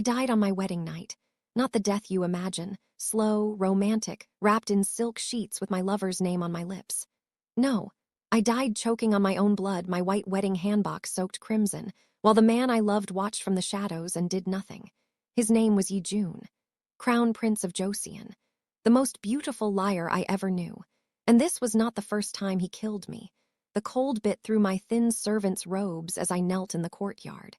I died on my wedding night. Not the death you imagine, slow, romantic, wrapped in silk sheets with my lover's name on my lips. No, I died choking on my own blood, my white wedding handbox soaked crimson, while the man I loved watched from the shadows and did nothing. His name was Yi Jun, Crown Prince of Joseon, the most beautiful liar I ever knew. And this was not the first time he killed me. The cold bit through my thin servant's robes as I knelt in the courtyard.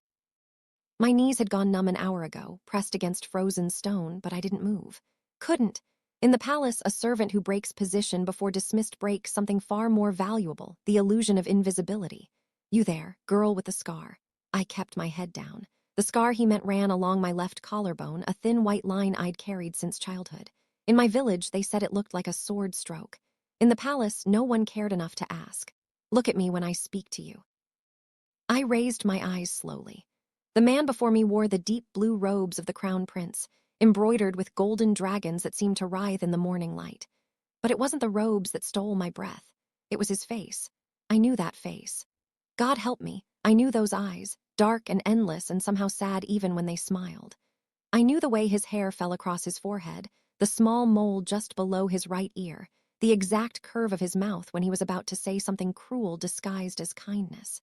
My knees had gone numb an hour ago, pressed against frozen stone, but I didn't move. Couldn't. In the palace, a servant who breaks position before dismissed breaks something far more valuable, the illusion of invisibility. You there, girl with the scar. I kept my head down. The scar he meant ran along my left collarbone, a thin white line I'd carried since childhood. In my village, they said it looked like a sword stroke. In the palace, no one cared enough to ask. Look at me when I speak to you. I raised my eyes slowly. The man before me wore the deep blue robes of the crown prince, embroidered with golden dragons that seemed to writhe in the morning light. But it wasn't the robes that stole my breath. It was his face. I knew that face. God help me, I knew those eyes, dark and endless and somehow sad even when they smiled. I knew the way his hair fell across his forehead, the small mole just below his right ear, the exact curve of his mouth when he was about to say something cruel disguised as kindness.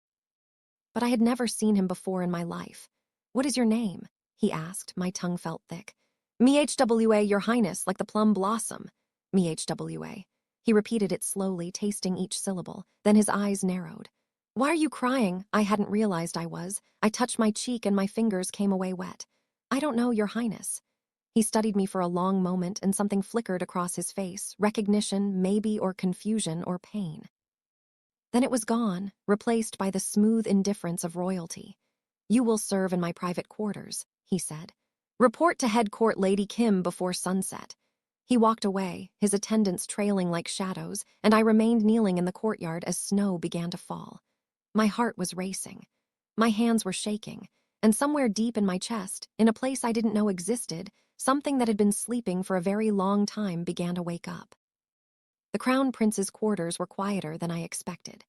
But I had never seen him before in my life. What is your name? He asked, my tongue felt thick. Mhwa, your highness, like the plum blossom. Mhwa. He repeated it slowly, tasting each syllable, then his eyes narrowed. Why are you crying? I hadn't realized I was. I touched my cheek and my fingers came away wet. I don't know, your highness. He studied me for a long moment and something flickered across his face, recognition, maybe, or confusion, or pain. Then it was gone, replaced by the smooth indifference of royalty. You will serve in my private quarters, he said. Report to head court Lady Kim before sunset. He walked away, his attendants trailing like shadows, and I remained kneeling in the courtyard as snow began to fall. My heart was racing. My hands were shaking, and somewhere deep in my chest, in a place I didn't know existed, something that had been sleeping for a very long time began to wake up. The crown prince's quarters were quieter than I expected.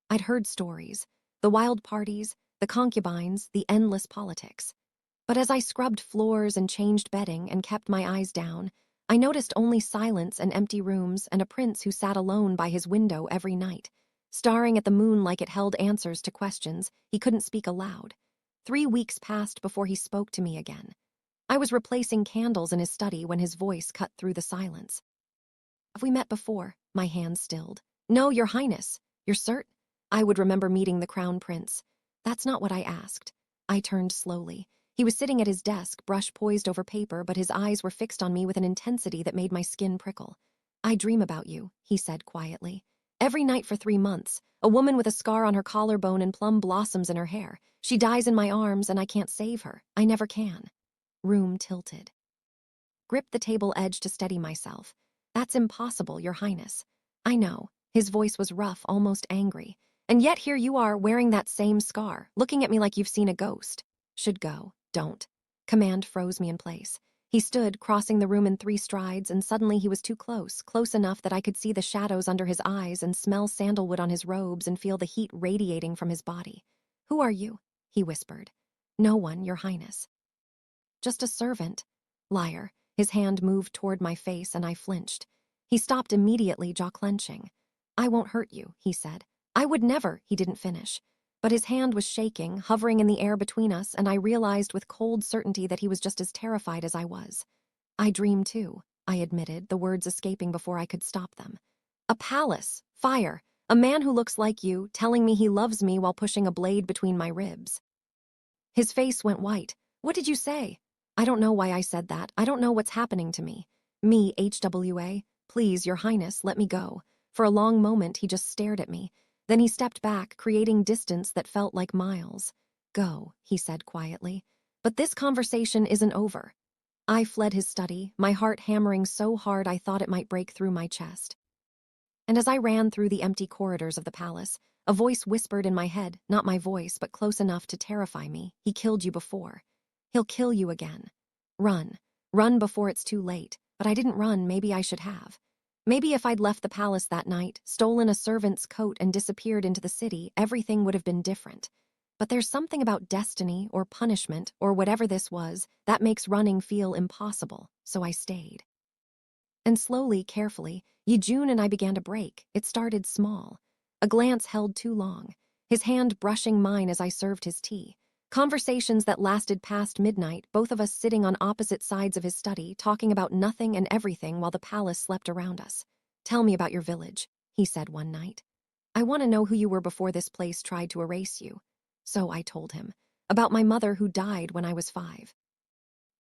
I'd heard stories, the wild parties, the concubines, the endless politics. But as I scrubbed floors and changed bedding and kept my eyes down, I noticed only silence and empty rooms and a prince who sat alone by his window every night, staring at the moon like it held answers to questions he couldn't speak aloud. 3 weeks passed before he spoke to me again. I was replacing candles in his study when his voice cut through the silence. Have we met before? My hands stilled. No, your highness. You're certain? I would remember meeting the crown prince. That's not what I asked. I turned slowly. He was sitting at his desk, brush poised over paper, but his eyes were fixed on me with an intensity that made my skin prickle. I dream about you, he said quietly. Every night for 3 months, a woman with a scar on her collarbone and plum blossoms in her hair. She dies in my arms and I can't save her. I never can. Room tilted. Gripped the table edge to steady myself. That's impossible, your highness. I know. His voice was rough, almost angry. And yet here you are, wearing that same scar, looking at me like you've seen a ghost. Should go. Don't. Command froze me in place. He stood, crossing the room in 3 strides, and suddenly he was too close, close enough that I could see the shadows under his eyes and smell sandalwood on his robes and feel the heat radiating from his body. Who are you? He whispered. No one, your highness. Just a servant. Liar. His hand moved toward my face and I flinched. He stopped immediately, jaw clenching. I won't hurt you, he said. I would never, he didn't finish. But his hand was shaking, hovering in the air between us, and I realized with cold certainty that he was just as terrified as I was. I dream too, I admitted, the words escaping before I could stop them. A palace, fire, a man who looks like you, telling me he loves me while pushing a blade between my ribs. His face went white. What did you say? I don't know why I said that. I don't know what's happening to me. Me, HWA, please, your highness, let me go. For a long moment, he just stared at me. Then he stepped back, creating distance that felt like miles. Go, he said quietly. But this conversation isn't over. I fled his study, my heart hammering so hard I thought it might break through my chest. And as I ran through the empty corridors of the palace, a voice whispered in my head, not my voice, but close enough to terrify me. He killed you before. He'll kill you again. Run. Run before it's too late. But I didn't run, maybe I should have. Maybe if I'd left the palace that night, stolen a servant's coat and disappeared into the city, everything would have been different. But there's something about destiny or punishment or whatever this was that makes running feel impossible, so I stayed. And slowly, carefully, Yejun and I began to break. It started small. A glance held too long, his hand brushing mine as I served his tea. Conversations that lasted past midnight, both of us sitting on opposite sides of his study, talking about nothing and everything while the palace slept around us. "Tell me about your village," he said one night. "I want to know who you were before this place tried to erase you." So I told him. About my mother who died when I was 5.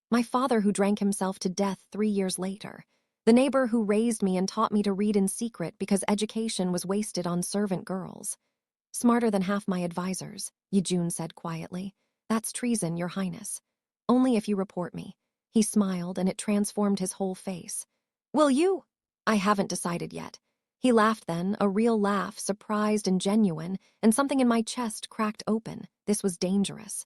My father who drank himself to death 3 years later. The neighbor who raised me and taught me to read in secret because education was wasted on servant girls. "Smarter than half my advisors," Yejun said quietly. "That's treason, Your Highness. Only if you report me." He smiled, and it transformed his whole face. "Will you?" "I haven't decided yet." He laughed then, a real laugh, surprised and genuine, and something in my chest cracked open. This was dangerous.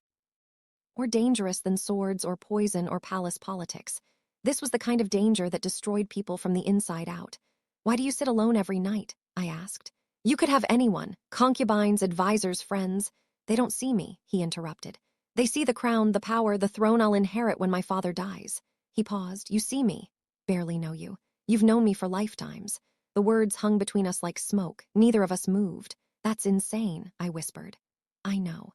More dangerous than swords or poison or palace politics. This was the kind of danger that destroyed people from the inside out. "Why do you sit alone every night?" I asked. "You could have anyone, concubines, advisors, friends." "They don't see me," he interrupted. "They see the crown, the power, the throne I'll inherit when my father dies." He paused. "You see me." "Barely know you. You've known me for lifetimes." The words hung between us like smoke. Neither of us moved. "That's insane," I whispered. "I know."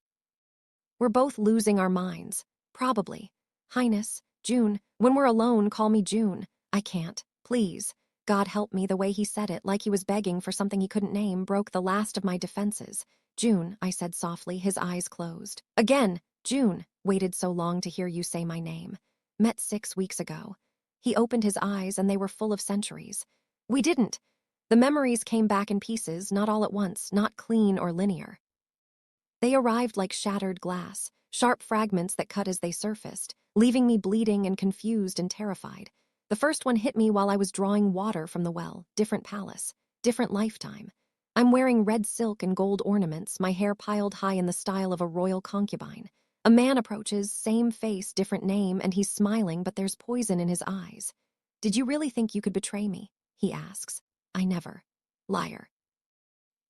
"We're both losing our minds." "Probably." "Highness, June, when we're alone, call me June." "I can't. Please." God help me, the way he said it, like he was begging for something he couldn't name, broke the last of my defenses. "June," I said softly, his eyes closed. "Again, June. Waited so long to hear you say my name. Met 6 weeks ago." He opened his eyes, and they were full of centuries. "We didn't." The memories came back in pieces, not all at once, not clean or linear. They arrived like shattered glass, sharp fragments that cut as they surfaced, leaving me bleeding and confused and terrified. The first one hit me while I was drawing water from the well, different palace, different lifetime. I'm wearing red silk and gold ornaments, my hair piled high in the style of a royal concubine. A man approaches, same face, different name, and he's smiling, but there's poison in his eyes. "Did you really think you could betray me?" he asks. "I never." "Liar."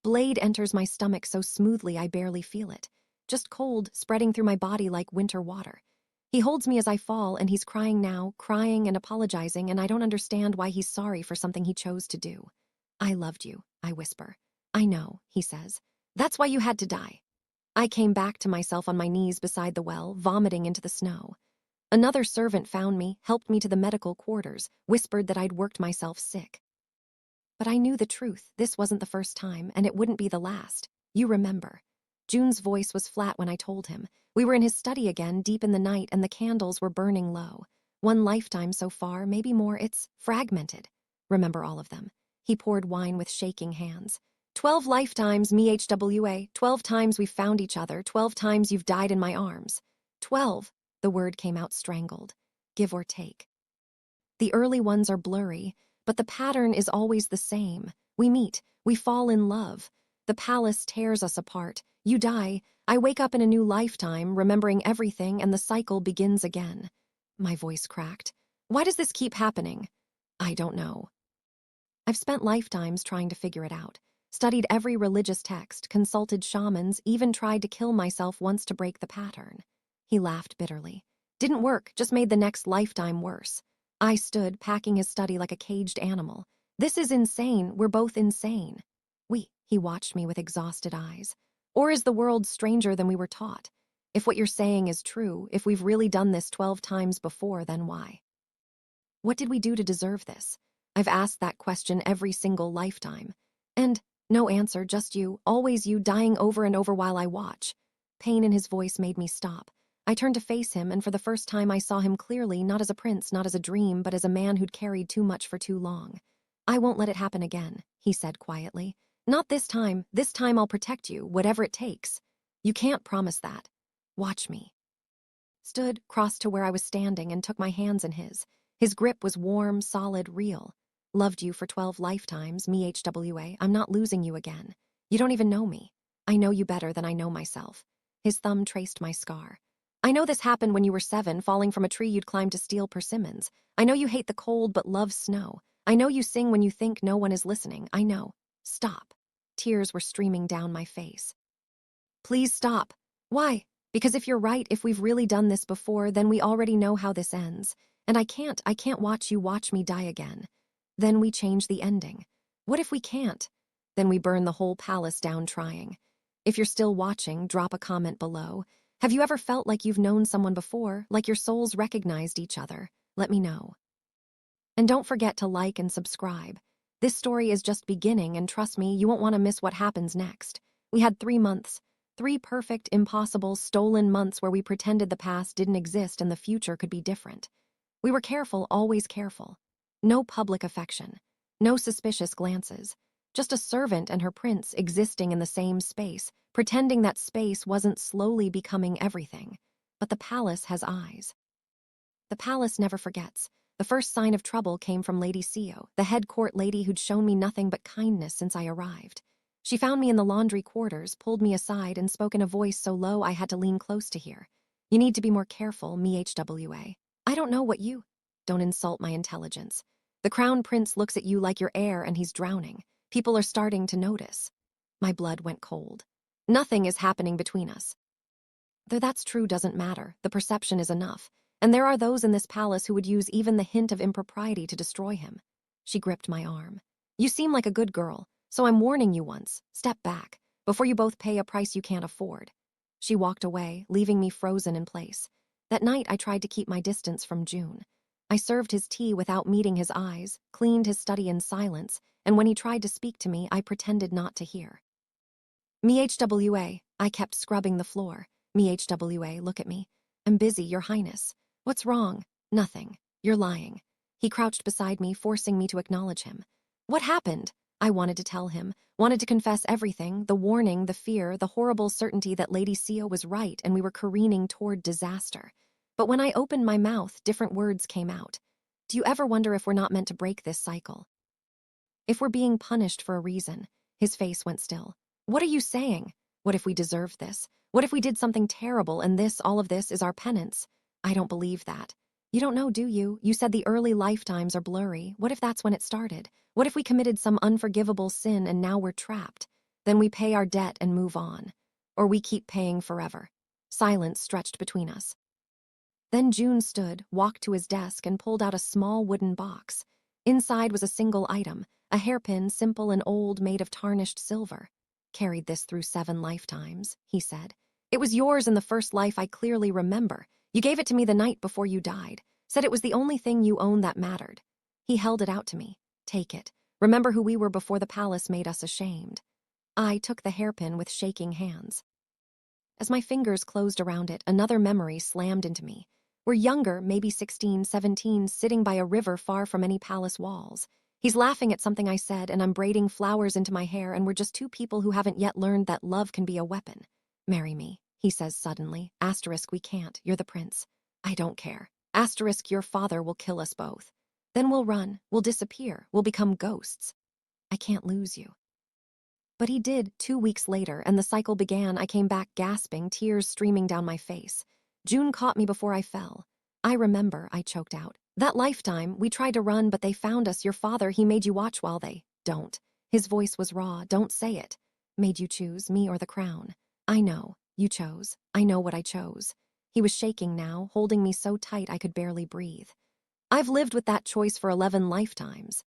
Blade enters my stomach so smoothly I barely feel it. Just cold, spreading through my body like winter water. He holds me as I fall, and he's crying now, crying and apologizing, and I don't understand why he's sorry for something he chose to do. "I loved you," I whisper. "I know," he says. "That's why you had to die." I came back to myself on my knees beside the well, vomiting into the snow. Another servant found me, helped me to the medical quarters, whispered that I'd worked myself sick. But I knew the truth. This wasn't the first time, and it wouldn't be the last. "You remember." June's voice was flat when I told him. We were in his study again, deep in the night, and the candles were burning low. "One lifetime so far, maybe more. It's fragmented." "Remember all of them." He poured wine with shaking hands. 12 lifetimes, me HWA. 12 times we've found each other. 12 times you've died in my arms. 12. The word came out strangled. Give or take. The early ones are blurry, but the pattern is always the same. We meet, we fall in love. The palace tears us apart. You die, I wake up in a new lifetime, remembering everything, and the cycle begins again. My voice cracked. "Why does this keep happening?" "I don't know." I've spent lifetimes trying to figure it out. Studied every religious text, consulted shamans, even tried to kill myself once to break the pattern. He laughed bitterly. "Didn't work, just made the next lifetime worse." I stood, packing his study like a caged animal. "This is insane. We're both insane." He watched me with exhausted eyes. "Or is the world stranger than we were taught? If what you're saying is true, if we've really done this 12 times before, then why? What did we do to deserve this?" I've asked that question every single lifetime. And no answer, just you, always you, dying over and over while I watch. Pain in his voice made me stop. I turned to face him, and for the first time I saw him clearly, not as a prince, not as a dream, but as a man who'd carried too much for too long. "I won't let it happen again," he said quietly. "Not this time. This time I'll protect you, whatever it takes." "You can't promise that." "Watch me." Stood, crossed to where I was standing, and took my hands in his. His grip was warm, solid, real. "Loved you for 12 lifetimes, me HWA. I'm not losing you again. You don't even know me. I know you better than I know myself." His thumb traced my scar. "I know this happened when you were 7, falling from a tree you'd climbed to steal persimmons. I know you hate the cold but love snow. I know you sing when you think no one is listening. I know." "Stop." Tears were streaming down my face. "Please stop." Why? Because if you're right, if we've really done this before, then we already know how this ends. And I can't watch you watch me die again. Then we change the ending. What if we can't? Then we burn the whole palace down trying. If you're still watching, drop a comment below. Have you ever felt like you've known someone before, like your souls recognized each other? Let me know. And don't forget to like and subscribe. This story is just beginning, and trust me, you won't want to miss what happens next. We had 3 months. 3 perfect, impossible, stolen months where we pretended the past didn't exist and the future could be different. We were careful, always careful. No public affection. No suspicious glances. Just a servant and her prince existing in the same space, pretending that space wasn't slowly becoming everything. But the palace has eyes. The palace never forgets. The first sign of trouble came from Lady Sio, the head court lady who'd shown me nothing but kindness since I arrived. She found me in the laundry quarters, pulled me aside, and spoke in a voice so low I had to lean close to hear. You need to be more careful, MHWA. I don't know what you... Don't insult my intelligence. The crown prince looks at you like you're air and he's drowning. People are starting to notice. My blood went cold. Nothing is happening between us. Though that's true doesn't matter, the perception is enough. And there are those in this palace who would use even the hint of impropriety to destroy him. She gripped my arm. You seem like a good girl, so I'm warning you once. Step back, before you both pay a price you can't afford. She walked away, leaving me frozen in place. That night I tried to keep my distance from June. I served his tea without meeting his eyes, cleaned his study in silence, and when he tried to speak to me, I pretended not to hear. MHWA, I kept scrubbing the floor. MHWA, look at me. I'm busy, Your Highness. What's wrong? Nothing. You're lying. He crouched beside me, forcing me to acknowledge him. What happened? I wanted to tell him, wanted to confess everything, the warning, the fear, the horrible certainty that Lady Sio was right and we were careening toward disaster. But when I opened my mouth, different words came out. Do you ever wonder if we're not meant to break this cycle? If we're being punished for a reason? His face went still. What are you saying? What if we deserved this? What if we did something terrible and all of this is our penance? I don't believe that. You don't know, do you? You said the early lifetimes are blurry. What if that's when it started? What if we committed some unforgivable sin and now we're trapped? Then we pay our debt and move on. Or we keep paying forever. Silence stretched between us. Then June stood, walked to his desk, and pulled out a small wooden box. Inside was a single item, a hairpin, simple and old, made of tarnished silver. Carried this through 7 lifetimes, he said. It was yours in the first life I clearly remember. You gave it to me the night before you died. Said it was the only thing you owned that mattered. He held it out to me. Take it. Remember who we were before the palace made us ashamed. I took the hairpin with shaking hands. As my fingers closed around it, another memory slammed into me. We're younger, maybe 16, 17, sitting by a river far from any palace walls. He's laughing at something I said, and I'm braiding flowers into my hair, and we're just 2 people who haven't yet learned that love can be a weapon. Marry me, he says suddenly. Asterisk, we can't. You're the prince. I don't care. Asterisk, your father will kill us both. Then we'll run, we'll disappear, we'll become ghosts. I can't lose you. But he did, 2 weeks later, and the cycle began. I came back gasping, tears streaming down my face. June caught me before I fell. I remember, I choked out. That lifetime, we tried to run, but they found us. Your father, he made you watch while they... Don't. His voice was raw. Don't say it. Made you choose, me or the crown. I know. You chose. I know what I chose. He was shaking now, holding me so tight I could barely breathe. I've lived with that choice for 11 lifetimes.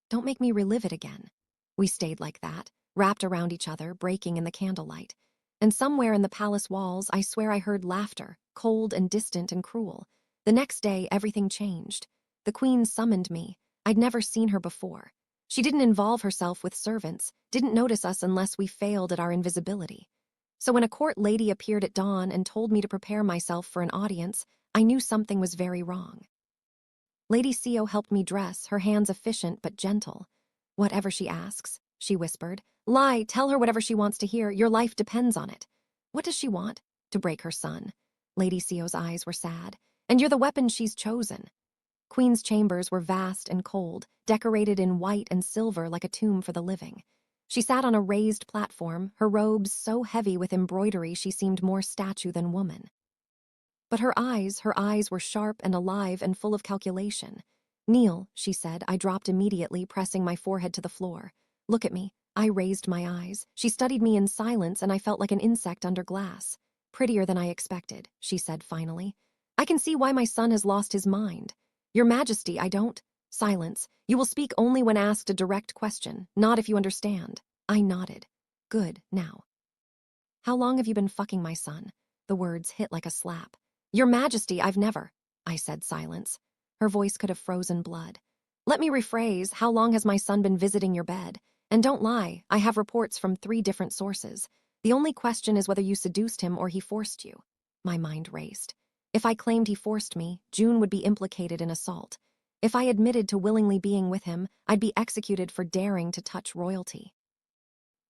Don't make me relive it again. We stayed like that, wrapped around each other, breaking in the candlelight. And somewhere in the palace walls, I swear I heard laughter, cold and distant and cruel. The next day, everything changed. The queen summoned me. I'd never seen her before. She didn't involve herself with servants, didn't notice us unless we failed at our invisibility. So when a court lady appeared at dawn and told me to prepare myself for an audience, I knew something was very wrong. Lady Sio helped me dress, her hands efficient but gentle. Whatever she asks, she whispered. Lie, tell her whatever she wants to hear. Your life depends on it. What does she want? To break her son. Lady Sio's eyes were sad. And you're the weapon she's chosen. Queen's chambers were vast and cold, decorated in white and silver like a tomb for the living. She sat on a raised platform, her robes so heavy with embroidery she seemed more statue than woman. But her eyes were sharp and alive and full of calculation. Kneel, she said. I dropped immediately, pressing my forehead to the floor. Look at me. I raised my eyes. She studied me in silence, and I felt like an insect under glass. Prettier than I expected, she said finally. I can see why my son has lost his mind. Your Majesty, I don't. Silence. You will speak only when asked a direct question, not if you understand. I nodded. Good, now. How long have you been fucking my son? The words hit like a slap. Your Majesty, I've never. I said silence. Her voice could have frozen blood. Let me rephrase, how long has my son been visiting your bed? And don't lie, I have reports from 3 different sources. The only question is whether you seduced him or he forced you. My mind raced. If I claimed he forced me, June would be implicated in assault. If I admitted to willingly being with him, I'd be executed for daring to touch royalty.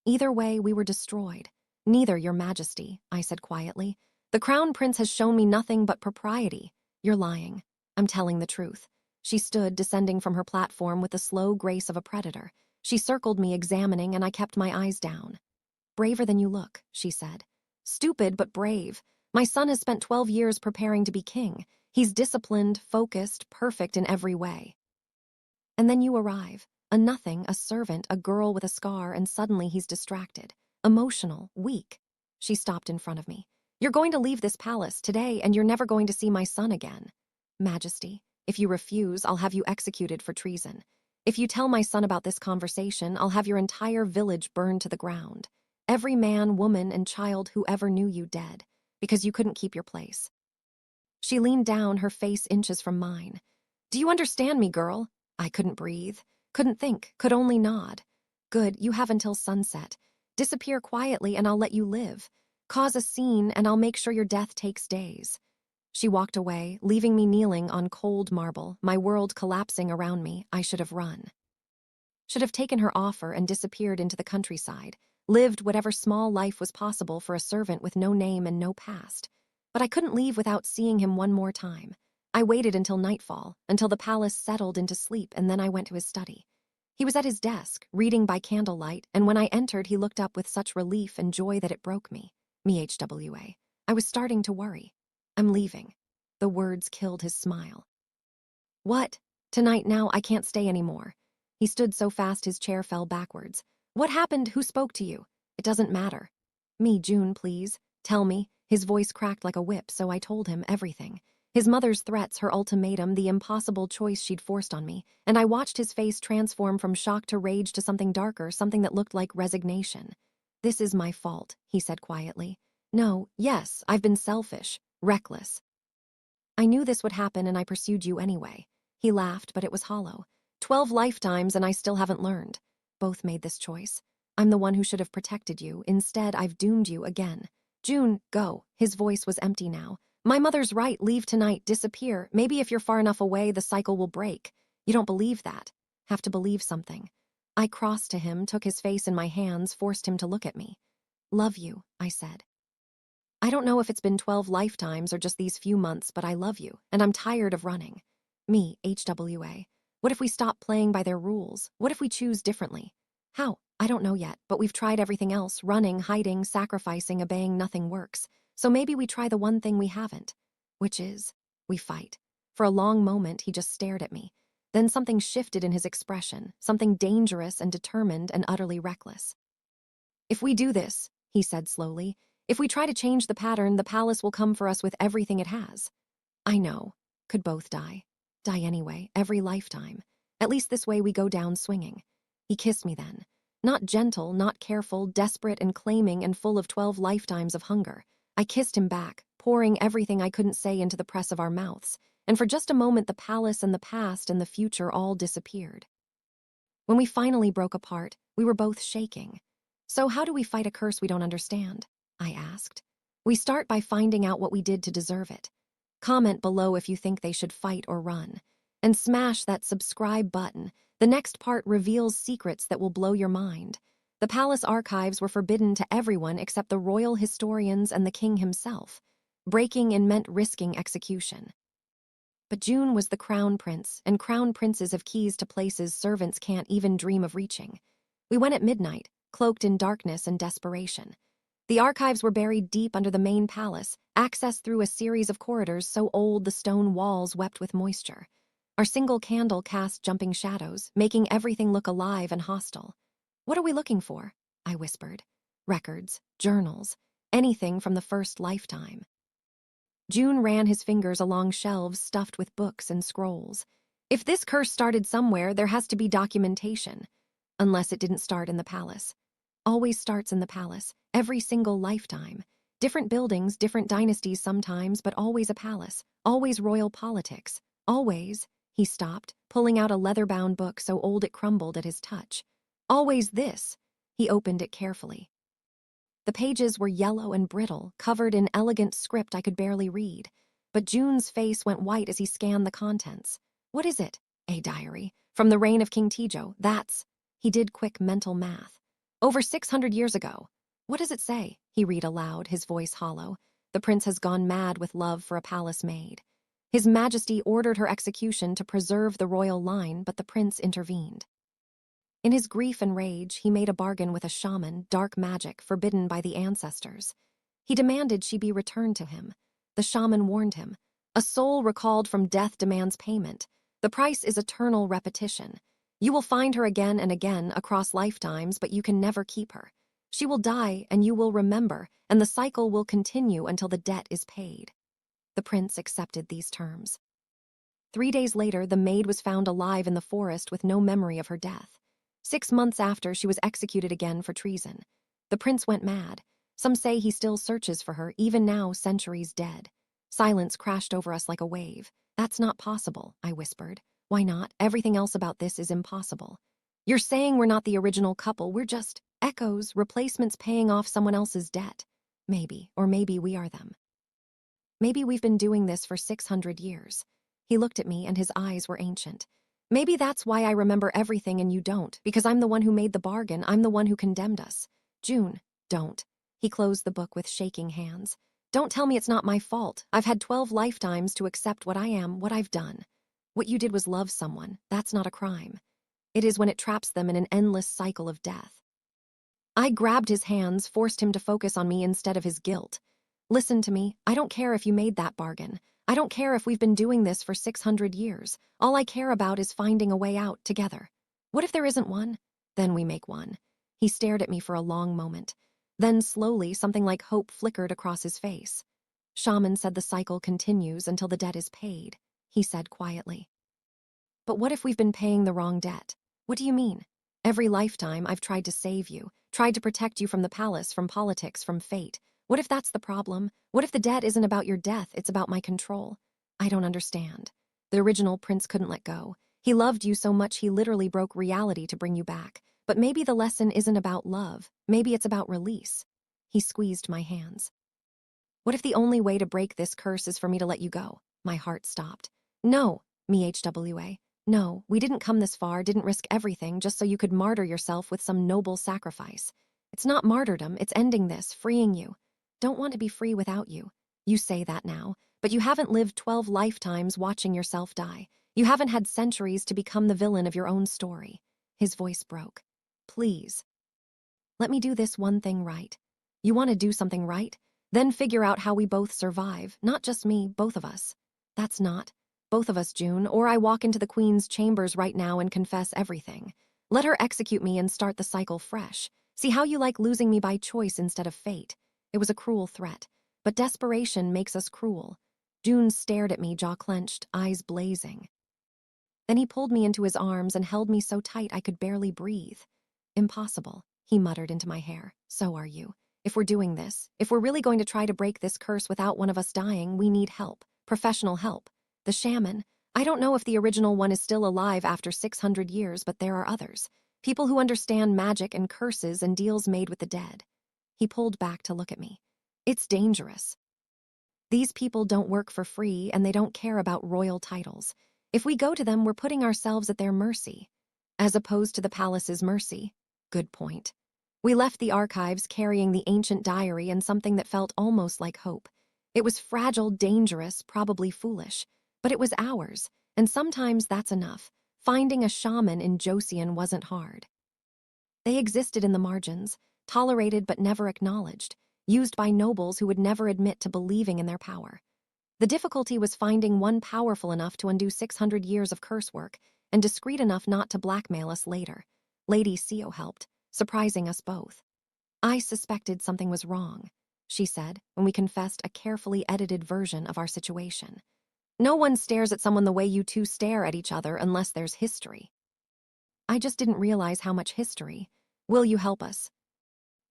Either way, we were destroyed. Neither, Your Majesty, I said quietly. The Crown Prince has shown me nothing but propriety. You're lying. I'm telling the truth. She stood, descending from her platform with the slow grace of a predator. She circled me, examining, and I kept my eyes down. Braver than you look, she said. Stupid, but brave. My son has spent 12 years preparing to be king. He's disciplined, focused, perfect in every way. And then you arrive. A nothing, a servant, a girl with a scar, and suddenly he's distracted. Emotional, weak. She stopped in front of me. You're going to leave this palace today, and you're never going to see my son again. Majesty, if you refuse, I'll have you executed for treason. If you tell my son about this conversation, I'll have your entire village burned to the ground. Every man, woman, and child who ever knew you dead, because you couldn't keep your place. She leaned down, her face inches from mine. Do you understand me, girl? I couldn't breathe, couldn't think, could only nod. Good, you have until sunset. Disappear quietly and I'll let you live. Cause a scene and I'll make sure your death takes days. She walked away, leaving me kneeling on cold marble, my world collapsing around me. I should have run. Should have taken her offer and disappeared into the countryside, lived whatever small life was possible for a servant with no name and no past. But I couldn't leave without seeing him one more time. I waited until nightfall, until the palace settled into sleep, and then I went to his study. He was at his desk, reading by candlelight, and when I entered, he looked up with such relief and joy that it broke me. Me, HWA. I was starting to worry. I'm leaving. The words killed his smile. What? Tonight now, I can't stay anymore. He stood so fast his chair fell backwards. What happened? Who spoke to you? It doesn't matter. Me, June, please. Tell me. His voice cracked like a whip, so I told him everything. His mother's threats, her ultimatum, the impossible choice she'd forced on me, and I watched his face transform from shock to rage to something darker, something that looked like resignation. This is my fault, he said quietly. No, yes, I've been selfish, reckless. I knew this would happen and I pursued you anyway. He laughed, but it was hollow. 12 lifetimes and I still haven't learned. Both made this choice. I'm the one who should have protected you. Instead, I've doomed you again. June, go. His voice was empty now. My mother's right, leave tonight, disappear. Maybe if you're far enough away, the cycle will break. You don't believe that. Have to believe something. I crossed to him, took his face in my hands, forced him to look at me. Love you, I said. I don't know if it's been 12 lifetimes or just these few months, but I love you, and I'm tired of running. Me, HWA. What if we stop playing by their rules? What if we choose differently? How? I don't know yet, but we've tried everything else. Running, hiding, sacrificing, obeying, nothing works. So maybe we try the one thing we haven't. Which is, we fight. For a long moment, he just stared at me. Then something shifted in his expression, something dangerous and determined and utterly reckless. If we do this, he said slowly, if we try to change the pattern, the palace will come for us with everything it has. I know. Could both die. Die anyway, every lifetime. At least this way we go down swinging. He kissed me then. Not gentle, not careful, desperate and claiming and full of 12 lifetimes of hunger. I kissed him back, pouring everything I couldn't say into the press of our mouths, and for just a moment the palace and the past and the future all disappeared. When we finally broke apart, we were both shaking. So how do we fight a curse we don't understand? I asked. We start by finding out what we did to deserve it. Comment below if you think they should fight or run. And smash that subscribe button. The next part reveals secrets that will blow your mind. The palace archives were forbidden to everyone except the royal historians and the king himself. Breaking in meant risking execution. But June was the crown prince, and crown princes have keys to places servants can't even dream of reaching. We went at midnight, cloaked in darkness and desperation. The archives were buried deep under the main palace, accessed through a series of corridors so old the stone walls wept with moisture. Our single candle cast jumping shadows, making everything look alive and hostile. What are we looking for? I whispered. Records, journals. anything from the first lifetime. June ran his fingers along shelves stuffed with books and scrolls. If this curse started somewhere, there has to be documentation. Unless it didn't start in the palace. Always starts in the palace, every single lifetime. Different buildings, different dynasties sometimes, but always a palace. Always royal politics. Always, he stopped, pulling out a leather-bound book so old it crumbled at his touch. Always this. He opened it carefully. The pages were yellow and brittle, covered in elegant script I could barely read. But June's face went white as he scanned the contents. What is it? A diary. From the reign of King Tijo. That's... He did quick mental math. Over 600 years ago. What does it say? He read aloud, his voice hollow. The prince has gone mad with love for a palace maid. His Majesty ordered her execution to preserve the royal line, but the prince intervened. In his grief and rage, he made a bargain with a shaman, dark magic forbidden by the ancestors. He demanded she be returned to him. The shaman warned him. A soul recalled from death demands payment. The price is eternal repetition. You will find her again and again across lifetimes, but you can never keep her. She will die, and you will remember, and the cycle will continue until the debt is paid. The prince accepted these terms. 3 days later, the maid was found alive in the forest with no memory of her death. 6 months after, she was executed again for treason. The prince went mad. Some say he still searches for her, even now, centuries dead. Silence crashed over us like a wave. That's not possible, I whispered. Why not? Everything else about this is impossible. You're saying we're not the original couple, we're just echoes, replacements paying off someone else's debt. Maybe, or maybe we are them. Maybe we've been doing this for 600 years. He looked at me and his eyes were ancient. Maybe that's why I remember everything and you don't, because I'm the one who made the bargain, I'm the one who condemned us. June, don't. He closed the book with shaking hands. Don't tell me it's not my fault. I've had 12 lifetimes to accept what I am, what I've done. What you did was love someone. That's not a crime. It is when it traps them in an endless cycle of death. I grabbed his hands, forced him to focus on me instead of his guilt. Listen to me. I don't care if you made that bargain. I don't care if we've been doing this for 600 years. All I care about is finding a way out together. What if there isn't one? Then we make one. He stared at me for a long moment. Then slowly, something like hope flickered across his face. Shaman said the cycle continues until the debt is paid, he said quietly. But what if we've been paying the wrong debt? What do you mean? Every lifetime I've tried to save you, tried to protect you from the palace, from politics, from fate. What if that's the problem? What if the debt isn't about your death, it's about my control? I don't understand. The original prince couldn't let go. He loved you so much he literally broke reality to bring you back. But maybe the lesson isn't about love. Maybe it's about release. He squeezed my hands. What if the only way to break this curse is for me to let you go? My heart stopped. No, MHWA. No, we didn't come this far, didn't risk everything just so you could martyr yourself with some noble sacrifice. It's not martyrdom, it's ending this, freeing you. Don't want to be free without you. You say that now, but you haven't lived 12 lifetimes watching yourself die. You haven't had centuries to become the villain of your own story. His voice broke. Please. Let me do this one thing right. You want to do something right? Then figure out how we both survive, not just me, both of us. That's not. Both of us, June, or I walk into the Queen's chambers right now and confess everything. Let her execute me and start the cycle fresh. See how you like losing me by choice instead of fate. It was a cruel threat, but desperation makes us cruel. June stared at me, jaw clenched, eyes blazing. Then he pulled me into his arms and held me so tight I could barely breathe. Impossible, he muttered into my hair. So are you. If we're doing this, if we're really going to try to break this curse without one of us dying, we need help, professional help. The shaman, I don't know if the original one is still alive after 600 years, but there are others. People who understand magic and curses and deals made with the dead. He pulled back to look at me. It's dangerous. These people don't work for free and they don't care about royal titles. If we go to them, we're putting ourselves at their mercy, as opposed to the palace's mercy. Good point. We left the archives carrying the ancient diary and something that felt almost like hope. It was fragile, dangerous, probably foolish, but it was ours, and sometimes that's enough. Finding a shaman in Joseon wasn't hard. They existed in the margins, tolerated but never acknowledged, used by nobles who would never admit to believing in their power. The difficulty was finding one powerful enough to undo 600 years of curse work and discreet enough not to blackmail us later. Lady Seo helped, surprising us both. I suspected something was wrong. she said, when we confessed a carefully edited version of our situation. No one stares at someone the way you two stare at each other unless there's history. I just didn't realize how much history. Will you help us?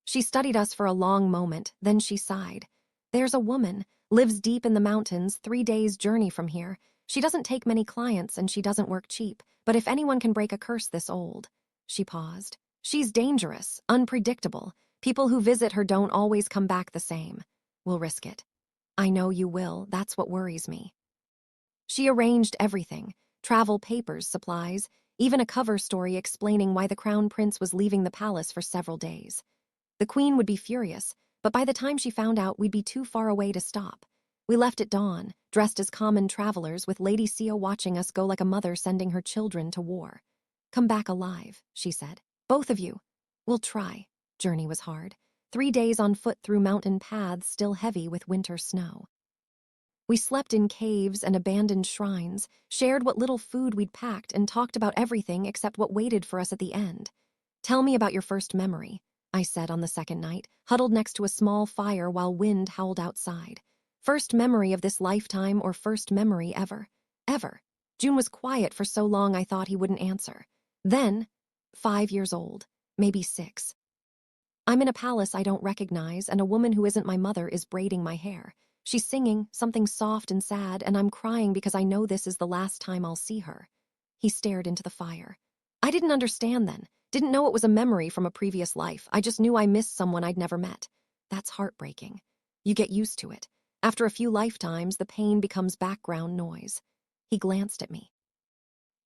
She studied us for a long moment, then she sighed. There's a woman, lives deep in the mountains, 3 days' journey from here. She doesn't take many clients and she doesn't work cheap, but if anyone can break a curse this old. She paused. She's dangerous, unpredictable. People who visit her don't always come back the same. We'll risk it. I know you will, that's what worries me. She arranged everything, travel papers, supplies, even a cover story explaining why the crown prince was leaving the palace for several days. The queen would be furious, but by the time she found out, we'd be too far away to stop. We left at dawn, dressed as common travelers, with Lady Sio watching us go like a mother sending her children to war. Come back alive, she said. Both of you. We'll try. Journey was hard. 3 days on foot through mountain paths still heavy with winter snow. We slept in caves and abandoned shrines, shared what little food we'd packed, and talked about everything except what waited for us at the end. Tell me about your first memory, I said on the second night, huddled next to a small fire while wind howled outside. First memory of this lifetime or first memory ever? Ever. June was quiet for so long I thought he wouldn't answer. Then, 5 years old, maybe 6. I'm in a palace I don't recognize, and a woman who isn't my mother is braiding my hair. She's singing something soft and sad, and I'm crying because I know this is the last time I'll see her. He stared into the fire. I didn't understand then. Didn't know it was a memory from a previous life. I just knew I missed someone I'd never met. That's heartbreaking. You get used to it. After a few lifetimes, the pain becomes background noise. He glanced at me.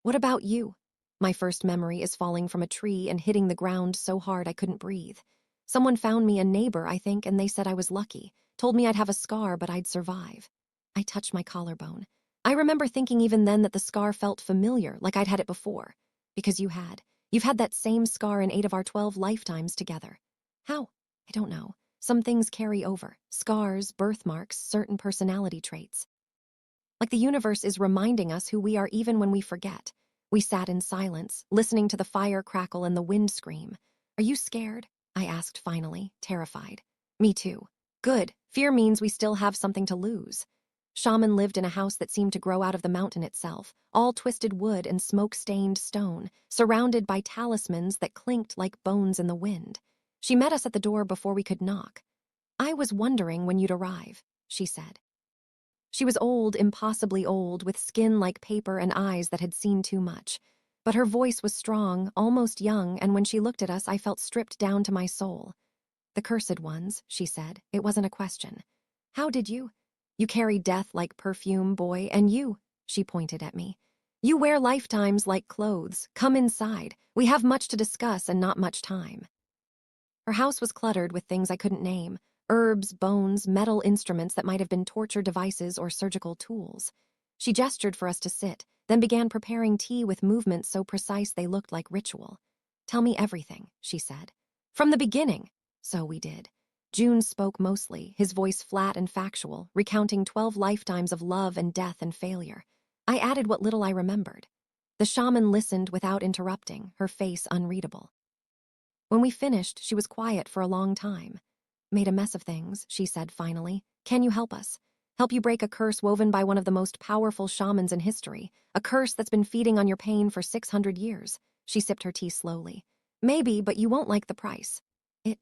What about you? My first memory is falling from a tree and hitting the ground so hard I couldn't breathe. Someone found me, a neighbor, I think, and they said I was lucky. Told me I'd have a scar, but I'd survive. I touched my collarbone. I remember thinking even then that the scar felt familiar, like I'd had it before. Because you had. You've had that same scar in 8 of our 12 lifetimes together. How? I don't know. Some things carry over. Scars, birthmarks, certain personality traits. Like the universe is reminding us who we are even when we forget. We sat in silence, listening to the fire crackle and the wind scream. Are you scared? I asked finally, terrified. Me too. Good. Fear means we still have something to lose. Shaman lived in a house that seemed to grow out of the mountain itself, all twisted wood and smoke-stained stone, surrounded by talismans that clinked like bones in the wind. She met us at the door before we could knock. I was wondering when you'd arrive, she said. She was old, impossibly old, with skin like paper and eyes that had seen too much. But her voice was strong, almost young, and when she looked at us, I felt stripped down to my soul. The cursed ones, she said. It wasn't a question. How did you? You carry death like perfume, boy, and you, she pointed at me. You wear lifetimes like clothes. Come inside. We have much to discuss and not much time. Her house was cluttered with things I couldn't name. Herbs, bones, metal instruments that might have been torture devices or surgical tools. She gestured for us to sit, then began preparing tea with movements so precise they looked like ritual. Tell me everything, she said. From the beginning. So we did. June spoke mostly, his voice flat and factual, recounting 12 lifetimes of love and death and failure. I added what little I remembered. The shaman listened without interrupting, her face unreadable. When we finished, she was quiet for a long time. Made a mess of things, she said finally. Can you help us? Help you break a curse woven by one of the most powerful shamans in history, a curse that's been feeding on your pain for 600 years. She sipped her tea slowly. Maybe, but you won't like the price.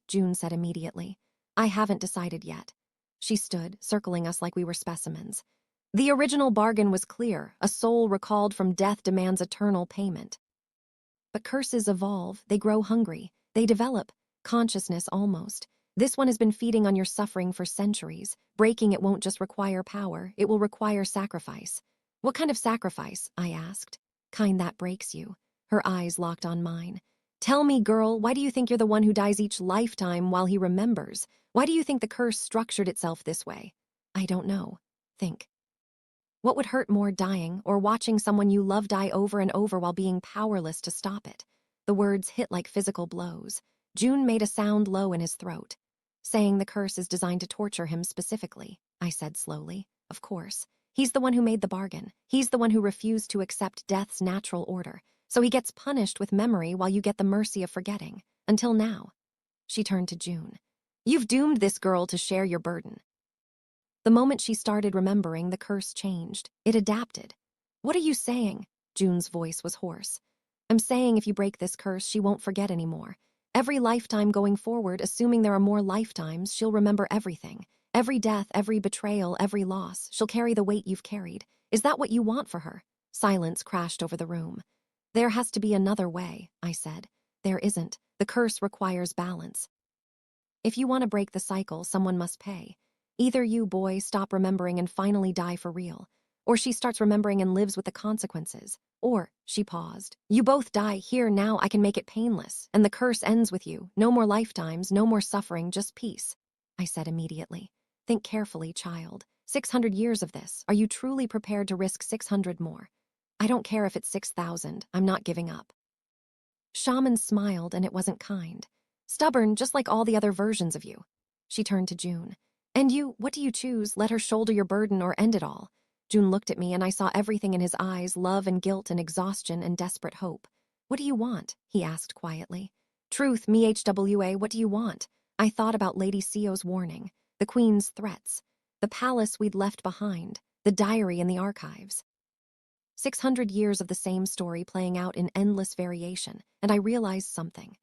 June said immediately. I haven't decided yet. She stood, circling us like we were specimens. The original bargain was clear. A soul recalled from death demands eternal payment. But curses evolve, they grow hungry, they develop, consciousness almost. This one has been feeding on your suffering for centuries. Breaking it won't just require power, it will require sacrifice. What kind of sacrifice? I asked. Kind that breaks you. Her eyes locked on mine. Tell me, girl, why do you think you're the one who dies each lifetime while he remembers? Why do you think the curse structured itself this way? I don't know. Think. What would hurt more, dying or watching someone you love die over and over while being powerless to stop it? The words hit like physical blows. June made a sound low in his throat. Saying the curse is designed to torture him specifically, I said slowly. Of course. He's the one who made the bargain. He's the one who refused to accept death's natural order. So he gets punished with memory while you get the mercy of forgetting. Until now. She turned to June. You've doomed this girl to share your burden. The moment she started remembering, the curse changed. It adapted. What are you saying? June's voice was hoarse. I'm saying if you break this curse, she won't forget anymore. Every lifetime going forward, assuming there are more lifetimes, she'll remember everything. Every death, every betrayal, every loss. She'll carry the weight you've carried. Is that what you want for her? Silence crashed over the room. There has to be another way, I said. There isn't. The curse requires balance. If you want to break the cycle, someone must pay. Either you, boy, stop remembering and finally die for real, or she starts remembering and lives with the consequences. Or, she paused, you both die here now. I can make it painless, and the curse ends with you. No more lifetimes, no more suffering, just peace. I said immediately. Think carefully, child. 600 years of this. Are you truly prepared to risk 600 more? I don't care if it's 6,000. I'm not giving up. Shaman smiled, and it wasn't kind. Stubborn, just like all the other versions of you. She turned to June. And you, what do you choose? Let her shoulder your burden or end it all? June looked at me, and I saw everything in his eyes, love and guilt and exhaustion and desperate hope. What do you want? He asked quietly. Truth, me HWA, what do you want? I thought about Lady Sio's warning, the Queen's threats, the palace we'd left behind, the diary in the archives. 600 years of the same story playing out in endless variation, and I realized something.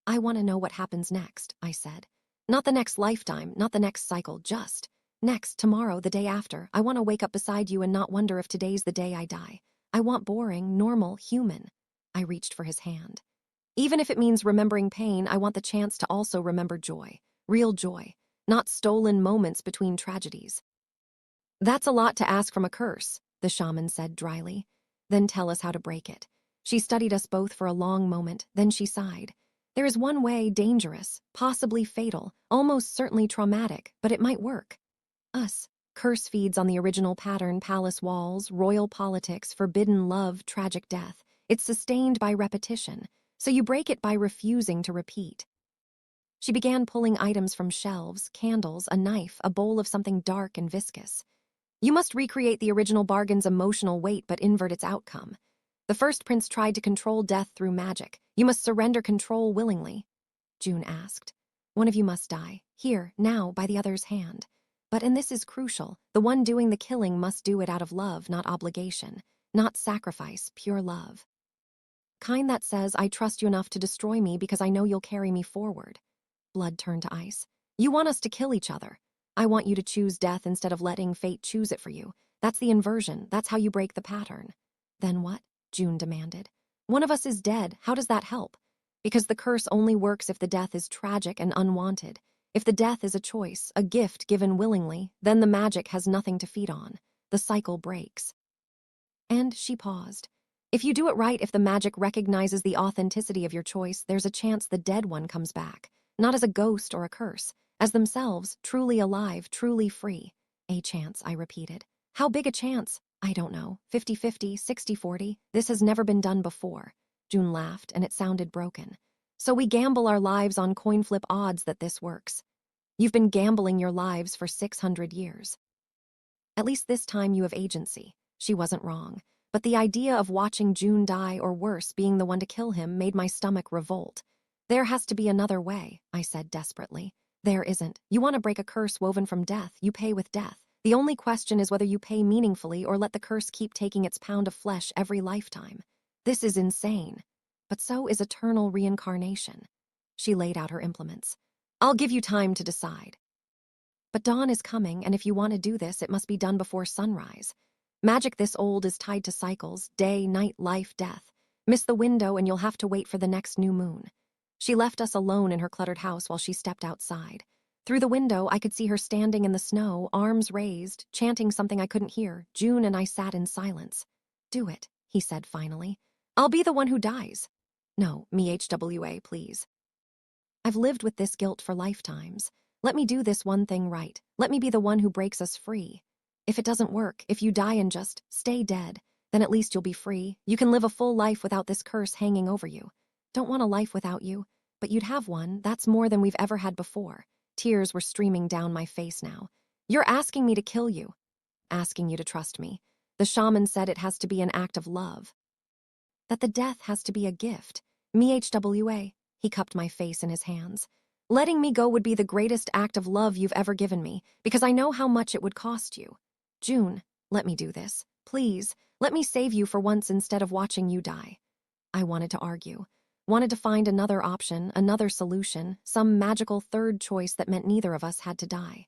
I want to know what happens next, I said. Not the next lifetime, not the next cycle, just next, tomorrow, the day after. I want to wake up beside you and not wonder if today's the day I die. I want boring, normal, human. I reached for his hand. Even if it means remembering pain, I want the chance to also remember joy, real joy, not stolen moments between tragedies. That's a lot to ask from a curse, the shaman said dryly. Then tell us how to break it. She studied us both for a long moment, then she sighed. There is one way, dangerous, possibly fatal, almost certainly traumatic, but it might work. Us. Curse feeds on the original pattern, palace walls, royal politics, forbidden love, tragic death. It's sustained by repetition, so you break it by refusing to repeat. She began pulling items from shelves, candles, a knife, a bowl of something dark and viscous. You must recreate the original bargain's emotional weight but invert its outcome. The first prince tried to control death through magic. You must surrender control willingly. June asked. One of you must die, here, now, by the other's hand. But, and this is crucial, the one doing the killing must do it out of love, not obligation, not sacrifice, pure love. Kind that says, I trust you enough to destroy me because I know you'll carry me forward. Blood turned to ice. You want us to kill each other. I want you to choose death instead of letting fate choose it for you. That's the inversion. That's how you break the pattern. Then what? June demanded. One of us is dead. How does that help? Because the curse only works if the death is tragic and unwanted. If the death is a choice, a gift given willingly, then the magic has nothing to feed on. The cycle breaks. And she paused. If you do it right, if the magic recognizes the authenticity of your choice, there's a chance the dead one comes back, not as a ghost or a curse, as themselves, truly alive, truly free. A chance, I repeated. How big a chance? I don't know. 50-50, 60-40. This has never been done before. June laughed, and it sounded broken. So we gamble our lives on coin flip odds that this works. You've been gambling your lives for 600 years. At least this time you have agency. She wasn't wrong. But the idea of watching June die, or worse, being the one to kill him, made my stomach revolt. There has to be another way, I said desperately. There isn't. You want to break a curse woven from death, you pay with death. The only question is whether you pay meaningfully or let the curse keep taking its pound of flesh every lifetime. This is insane. But so is eternal reincarnation. She laid out her implements. I'll give you time to decide. But dawn is coming, and if you want to do this, it must be done before sunrise. Magic this old is tied to cycles, day, night, life, death. Miss the window and you'll have to wait for the next new moon. She left us alone in her cluttered house while she stepped outside. Through the window, I could see her standing in the snow, arms raised, chanting something I couldn't hear. June and I sat in silence. Do it, he said finally. I'll be the one who dies. No, me HWA, please. I've lived with this guilt for lifetimes. Let me do this one thing right. Let me be the one who breaks us free. If it doesn't work, if you die and just stay dead, then at least you'll be free. You can live a full life without this curse hanging over you. Don't want a life without you, but you'd have one. That's more than we've ever had before. Tears were streaming down my face now. You're asking me to kill you. Asking you to trust me. The shaman said it has to be an act of love. That the death has to be a gift. Me HWA. He cupped my face in his hands. Letting me go would be the greatest act of love you've ever given me, because I know how much it would cost you. June, let me do this. Please, let me save you for once instead of watching you die. I wanted to argue. Wanted to find another option, another solution, some magical third choice that meant neither of us had to die.